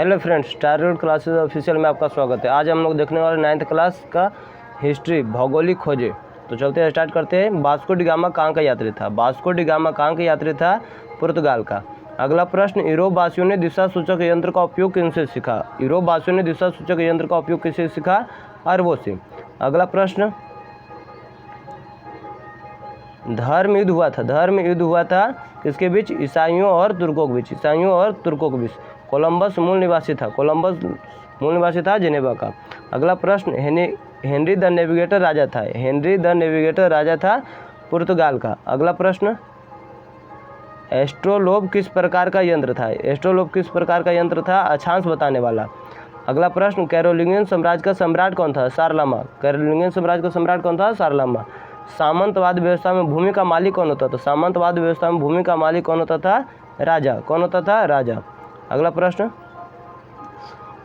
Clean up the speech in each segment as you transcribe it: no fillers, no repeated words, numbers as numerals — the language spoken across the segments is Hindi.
Hello friends, star road classes official में आपका स्वागत है। आज हम लोग देखने वाले 9th क्लास का हिस्ट्री भौगोलिक खोजे। तो चलते हैं, स्टार्ट करते हैं। वास्को डी गामा कहाँ का यात्री था? वास्को डी गामा कहाँ का यात्री था? पुर्तगाल का। अगला प्रश्न, यूरोप वासियों ने दिशा सूचक यंत्र का उपयोग किनसे सीखा? यूरोप वासियों ने दिशा सूचक यंत्र का उपयोग किससे सीखा? अरबों से। अगला प्रश्न, धर्म युद्ध हुआ था। धर्म युद्ध हुआ था किसके बीच? ईसाइयों और तुर्कों के बीच। ईसाइयों और तुर्कों के बीच। कोलंबस मूल निवासी था। कोलंबस मूल निवासी था जेनेवा का। अगला प्रश्न, हेनरी द नेविगेटर राजा था। हेनरी द नेविगेटर राजा था पुर्तगाल का। अगला प्रश्न, एस्ट्रोलोब किस प्रकार का यंत्र था? एस्ट्रोलोब किस प्रकार का यंत्र था? अक्षांश बताने वाला। अगला प्रश्न, कैरोलिंगियन साम्राज्य का सम्राट कौन था? शारलमा। कैरोलिंगियन साम्राज्य का सम्राट कौन था? शारलमा। सामंतवाद व्यवस्था में भूमि का मालिक कौन होता था? सामंतवाद व्यवस्था में भूमि का मालिक कौन होता था? राजा। कौन होता था? राजा। अगला प्रश्न,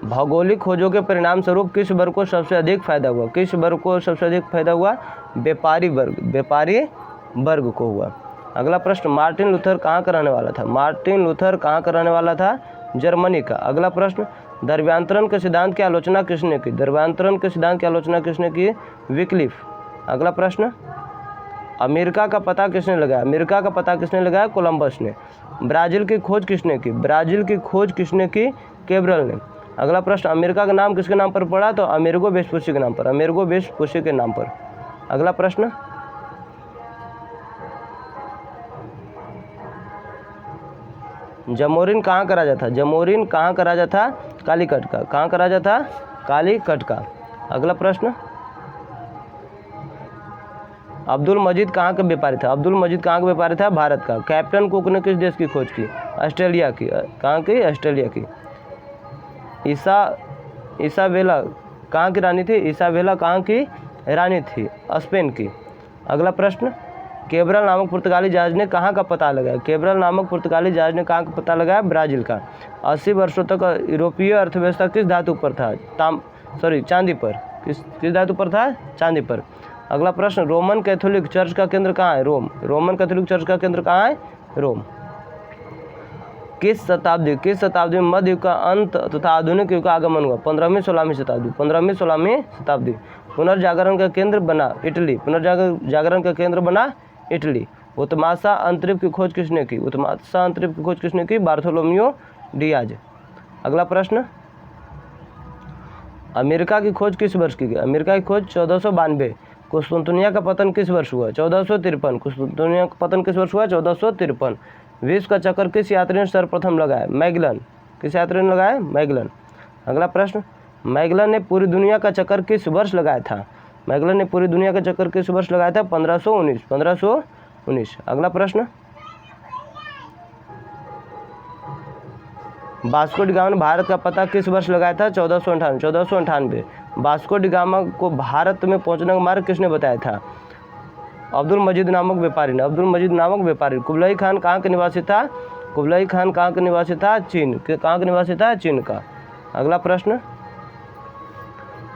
भौगोलिक खोजों के परिणाम स्वरूप किस वर्ग को सबसे अधिक फायदा हुआ? किस वर्ग को सबसे अधिक फायदा हुआ? व्यापारी वर्ग। व्यापारी वर्ग को हुआ। अगला प्रश्न, मार्टिन लूथर कहाँ का रहने वाला था? मार्टिन लूथर कहाँ का रहने वाला था? जर्मनी का। अगला प्रश्न, द्रव्यांतरण के सिद्धांत की आलोचना किसने की? द्रव्यांतरण के सिद्धांत की आलोचना किसने की? विक्लिफ। अगला प्रश्न, अमेरिका का पता किसने लगाया? अमेरिका का पता किसने लगाया? कोलंबस ने। ब्राज़ील की खोज किसने की? ब्राज़ील की खोज किसने की? कैब्रल ने। अगला प्रश्न, अमेरिका का नाम किसके नाम पर पड़ा? तो अमेरिगो वेस्पुसी के नाम पर। अमेरिगो वेस्पुसी के नाम पर। अगला प्रश्न, जमोरिन कहाँ का राजा था? जमोरिन कहाँ का राजा था? कालीकट का। कहाँ का राजा था? कालीकट का। अगला प्रश्न, अब्दुल मजीद कहाँ का व्यापारी था? अब्दुल मजीद कहाँ का व्यापारी था? भारत का। कैप्टन कुक ने किस देश की खोज की? ऑस्ट्रेलिया की। कहाँ की? ऑस्ट्रेलिया की। इसाबेला कहाँ की रानी थी? इसाबेला कहाँ की रानी थी? स्पेन की। अगला प्रश्न, कैब्रल नामक पुर्तगाली जहाज ने कहाँ का पता लगाया? कैब्रल नामक पुर्तगाली जहाज ने कहाँ का पता लगाया? ब्राज़ील का। 80 वर्षों तक यूरोपीय अर्थव्यवस्था किस धातु पर था? चांदी पर। किस धातु पर था? चांदी पर। अगला प्रश्न, रोमन कैथोलिक चर्च का केंद्र कहाँ है? रोम। रोमन कैथोलिक चर्च का केंद्र कहाँ है? रोम। किस शताब्दी में मध्य युग का अंत तथा आधुनिक युग का आगमन हुआ? 15वीं 16वीं शताब्दी। 15वीं 16वीं शताब्दी। पुनर्जागरण का केंद्र बना इटली। पुनर्जागरण का केंद्र बना इटली। उत्माशा अंतरिक्ष की खोज किसने की? उत्माशा अंतरिक्ष की खोज किसने की? Bartolomeu Diaz. अगला प्रश्न, अमेरिका की खोज किस वर्ष की गई? अमेरिका की खोज 1492। कुस्तुनतुनिया का पतन किस वर्ष हुआ? 1453। कुस्तुनतुनिया का पतन किस वर्ष हुआ? 1453। विश्व का चक्कर किस यात्री ने सर्वप्रथम लगाया? मैगलन। किस यात्री ने लगाया? मैगलन। अगला प्रश्न, मैगलन ने पूरी दुनिया का चक्कर किस वर्ष लगाया था? मैगलन ने पूरी दुनिया का चक्कर किस वर्ष लगाया था? 1519। 1519। अगला प्रश्न, वास्को डी गामा ने भारत का पता किस वर्ष लगाया था? 1498। 1498। वास्को डी गामा को भारत में पहुंचने का मार्ग किसने बताया था? अब्दुल मजीद नामक व्यापारी ने। अब्दुल मजीद नामक व्यापारी। कुबलाई खान कहाँ का निवासी था? कुबलाई खान कहाँ का निवासी था? चीन। कहाँ का निवासी था? चीन का। अगला प्रश्न,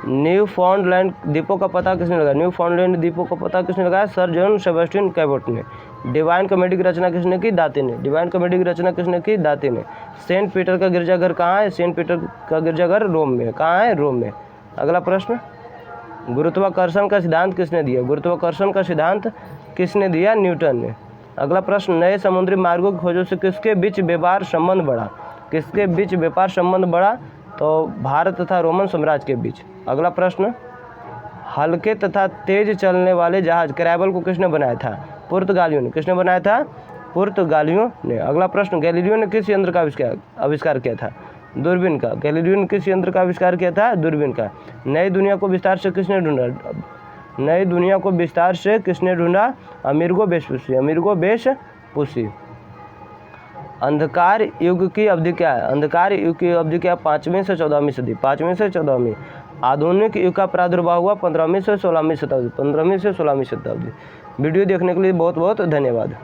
न्यू फाउंडलैंड द्वीपों का पता किसने लगाया? न्यू फाउंडलैंड द्वीपों का पता किसने लगाया? सर जॉन सेबेस्टियन कैबोट ने। डिवाइन कॉमेडी की रचना किसने की? दाती ने। डिवाइन कॉमेडी की रचना किसने की? दाती ने। सेंट पीटर का गिरजाघर कहाँ है? सेंट पीटर का गिरजाघर रोम में। कहाँ है? रोम में। अगला प्रश्न, गुरुत्वाकर्षण का सिद्धांत किसने दिया? गुरुत्वाकर्षण का सिद्धांत किसने दिया? न्यूटन ने। अगला प्रश्न, नए समुद्री मार्गों की खोजों से किसके बीच व्यापार संबंध बढ़ा? किसके बीच व्यापार संबंध बढ़ा? तो भारत तथा रोमन साम्राज्य के बीच। अगला प्रश्न, हल्के तथा तेज चलने वाले जहाज कैरबल को किसने बनाया था? पुर्तगालियों ने। किसने बनाया था? पुर्तगालियों ने। अगला प्रश्न, गैलीलियो ने किस यंत्र का आविष्कार किया था? दूरबीन का। गैलीलियो ने किस यंत्र का आविष्कार किया था? दूरबीन का। नई दुनिया को विस्तार से किसने ढूंढा? नई दुनिया को विस्तार से किसने ढूंढा? Amerigo Vespucci. Amerigo Vespucci. अंधकार युग की अवधि क्या है? अंधकार युग की अवधि क्या है? 5वीं से 14वीं सदी। 5वीं से 14वीं। आधुनिक युग का प्रादुर्भाव हुआ 15वीं से 16वीं शताब्दी। 15वीं से 16वीं शताब्दी। वीडियो देखने के लिए बहुत बहुत धन्यवाद।